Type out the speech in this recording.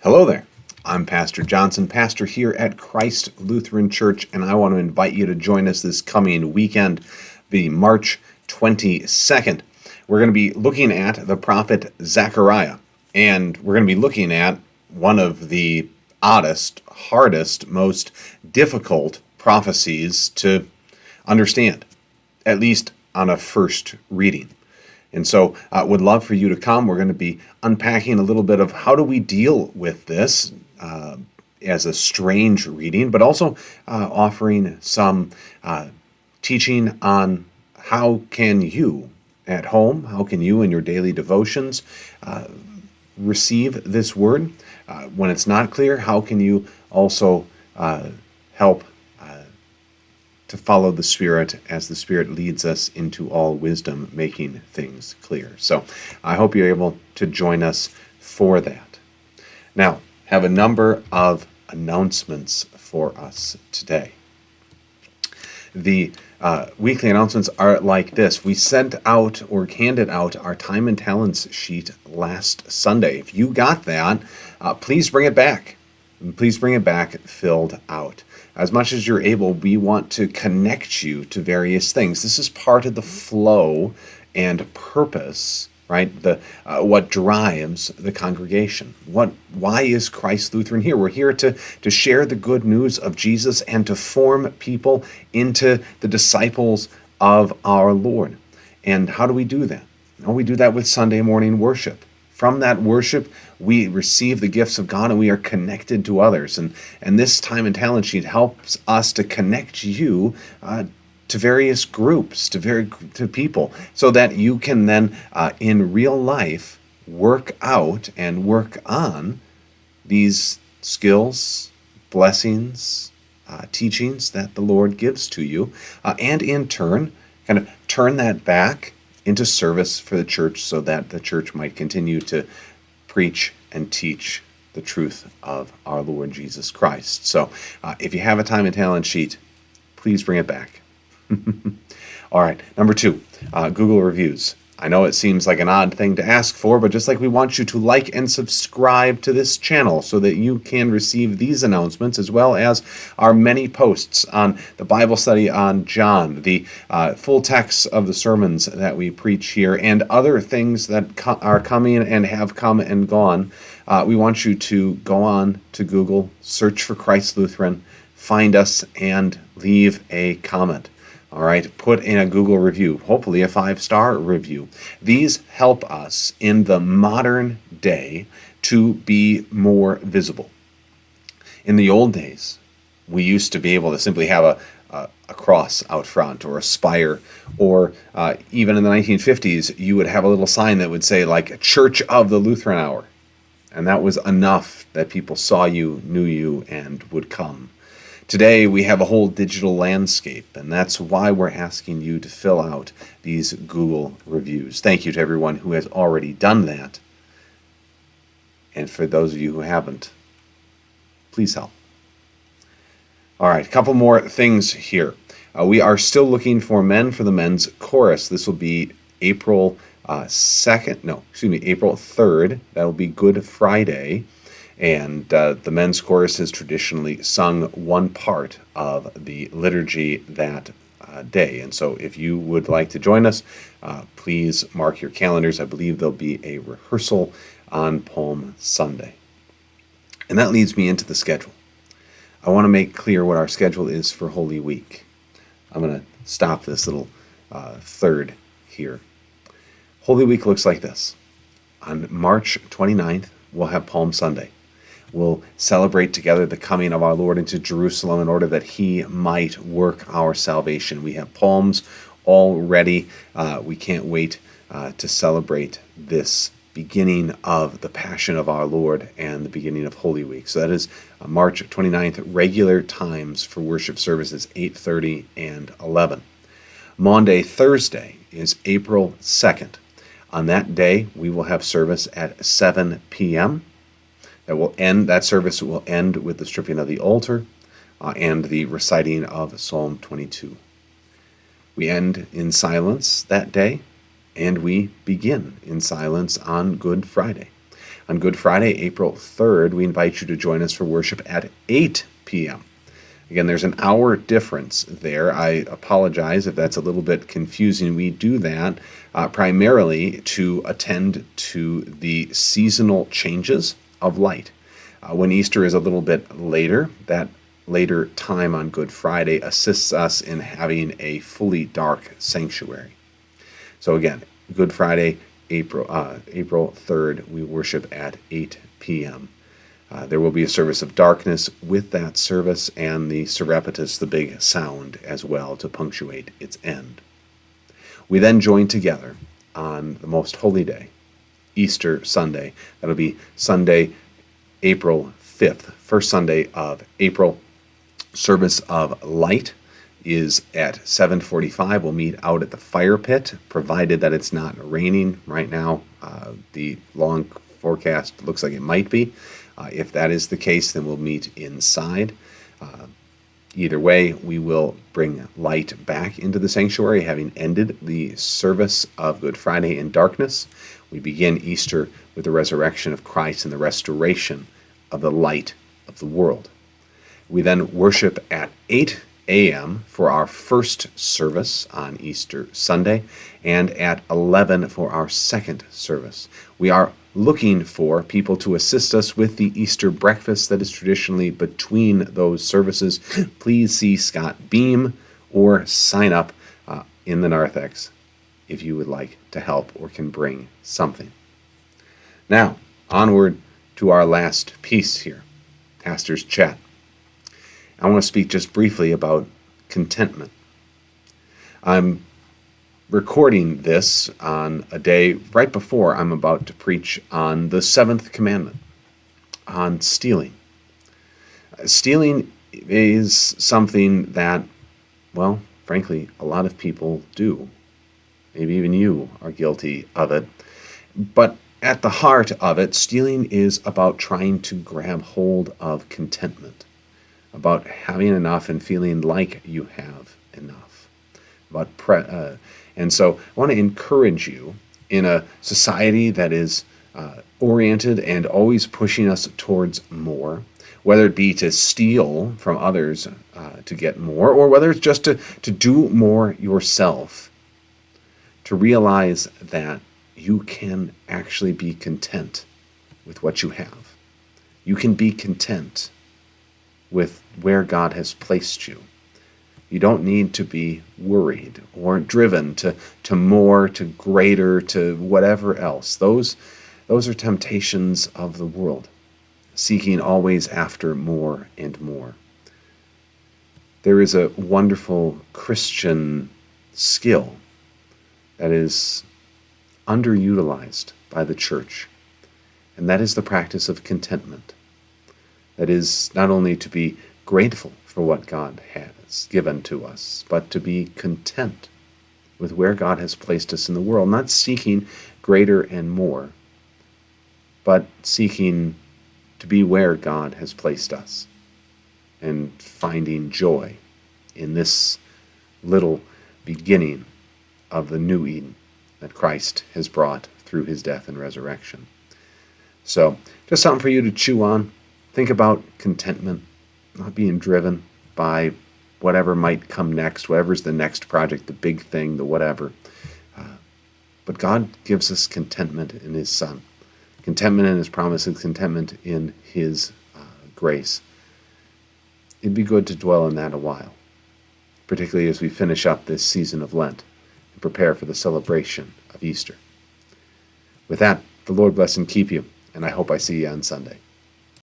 Hello there. I'm Pastor Johnson, pastor here at Christ Lutheran Church, and I want to invite you to join us this coming weekend, the March 22nd. We're going to be looking at the prophet Zechariah, and we're going to be looking at one of the oddest, hardest, most difficult prophecies to understand, at least on a first reading. And so would love for you to come. We're going to be unpacking a little bit of how do we deal with this as a strange reading, but also offering some teaching on how can you at home, how can you in your daily devotions receive this word. When it's not clear, how can you also help to follow the Spirit as the Spirit leads us into all wisdom, making things clear. So I hope you're able to join us for that. Now, have a number of announcements for us today. The weekly announcements are like this. We sent out or handed out our time and talents sheet last Sunday. If you got that, please bring it back. Please bring it back filled out. As much as you're able, we want to connect you to various things. This is part of the flow and purpose, right? What drives the congregation. Why is Christ Lutheran here? We're here to share the good news of Jesus and to form people into the disciples of our Lord. And how do we do that? Well, we do that with Sunday morning worship. From that worship, we receive the gifts of God and we are connected to others. And this time and talent sheet helps us to connect you to various groups, to people, so that you can then, in real life, work out and work on these skills, blessings, teachings that the Lord gives to you, and in turn, kind of turn that back into service for the church so that the church might continue to preach and teach the truth of our Lord Jesus Christ. So if you have a time and talent sheet, please bring it back. All right, number 2, Google reviews. I know it seems like an odd thing to ask for, but just like we want you to like and subscribe to this channel so that you can receive these announcements as well as our many posts on the Bible study on John, the full texts of the sermons that we preach here, and other things that are coming and have come and gone. We want you to go on to Google, search for Christ Lutheran, find us, and leave a comment. All right, put in a Google review, hopefully a 5-star review. These help us in the modern day to be more visible. In the old days, we used to be able to simply have a cross out front or a spire, or even in the 1950s, you would have a little sign that would say like Church of the Lutheran Hour. And that was enough that people saw you, knew you, and would come. Today, we have a whole digital landscape, and that's why we're asking you to fill out these Google reviews. Thank you to everyone who has already done that. And for those of you who haven't, please help. All right, a couple more things here. We are still looking for men for the men's chorus. This will be April 3rd. That will be Good Friday. And the men's chorus has traditionally sung one part of the liturgy that day. And so if you would like to join us, please mark your calendars. I believe there'll be a rehearsal on Palm Sunday. And that leads me into the schedule. I want to make clear what our schedule is for Holy Week. I'm going to stop this little third here. Holy Week looks like this. On March 29th, we'll have Palm Sunday. We'll celebrate together the coming of our Lord into Jerusalem in order that he might work our salvation. We have palms all ready. We can't wait to celebrate this beginning of the Passion of our Lord and the beginning of Holy Week. So that is March 29th, regular times for worship services, 8:30 and 11. Maundy Thursday is April 2nd. On that day, we will have service at 7 p.m. That service will end with the stripping of the altar and the reciting of Psalm 22. We end in silence that day, and we begin in silence on Good Friday. On Good Friday, April 3rd, we invite you to join us for worship at 8 p.m. Again, there's an hour difference there. I apologize if that's a little bit confusing. We do that primarily to attend to the seasonal changes of light. When Easter is a little bit later, that later time on Good Friday assists us in having a fully dark sanctuary. So again, Good Friday, April 3rd, we worship at 8 p.m. There will be a service of darkness with that service and the Serapis, the big sound, as well to punctuate its end. We then join together on the most holy day, Easter Sunday. That'll be Sunday, April 5th, first Sunday of April. Service of light is at 7:45. We'll meet out at the fire pit, provided that it's not raining right now. The long forecast looks like it might be. If that is the case, then we'll meet inside. Either way, we will bring light back into the sanctuary, having ended the service of Good Friday in darkness. We begin Easter with the resurrection of Christ and the restoration of the light of the world. We then worship at 8 a.m. for our first service on Easter Sunday, and at 11 for our second service. We are looking for people to assist us with the Easter breakfast that is traditionally between those services. Please see Scott Beam or sign up in the narthex if you would like to help or can bring something. Now, onward to our last piece here, Pastor's Chat. I want to speak just briefly about contentment. I'm recording this on a day right before I'm about to preach on the seventh commandment, on stealing. Stealing is something that, well, frankly, a lot of people do. Maybe even you are guilty of it. But at the heart of it, stealing is about trying to grab hold of contentment, about having enough and feeling like you have enough. And so I want to encourage you, in a society that is oriented and always pushing us towards more, whether it be to steal from others to get more, or whether it's just to do more yourself, to realize that you can actually be content with what you have. You can be content with where God has placed you. You don't need to be worried or driven to more, to greater, to whatever else. Those are temptations of the world, seeking always after more and more. There is a wonderful Christian skill that is underutilized by the church, and that is the practice of contentment. That is not only to be grateful for what God has given to us, but to be content with where God has placed us in the world, not seeking greater and more, but seeking to be where God has placed us and finding joy in this little beginning of the new Eden that Christ has brought through his death and resurrection. So, just something for you to chew on. Think about contentment, not being driven by whatever might come next, whatever's the next project, the big thing, the whatever. But God gives us contentment in his Son, contentment in his promises, contentment in his grace. It'd be good to dwell in that a while, particularly as we finish up this season of Lent and prepare for the celebration of Easter. With that, the Lord bless and keep you, and I hope I see you on Sunday.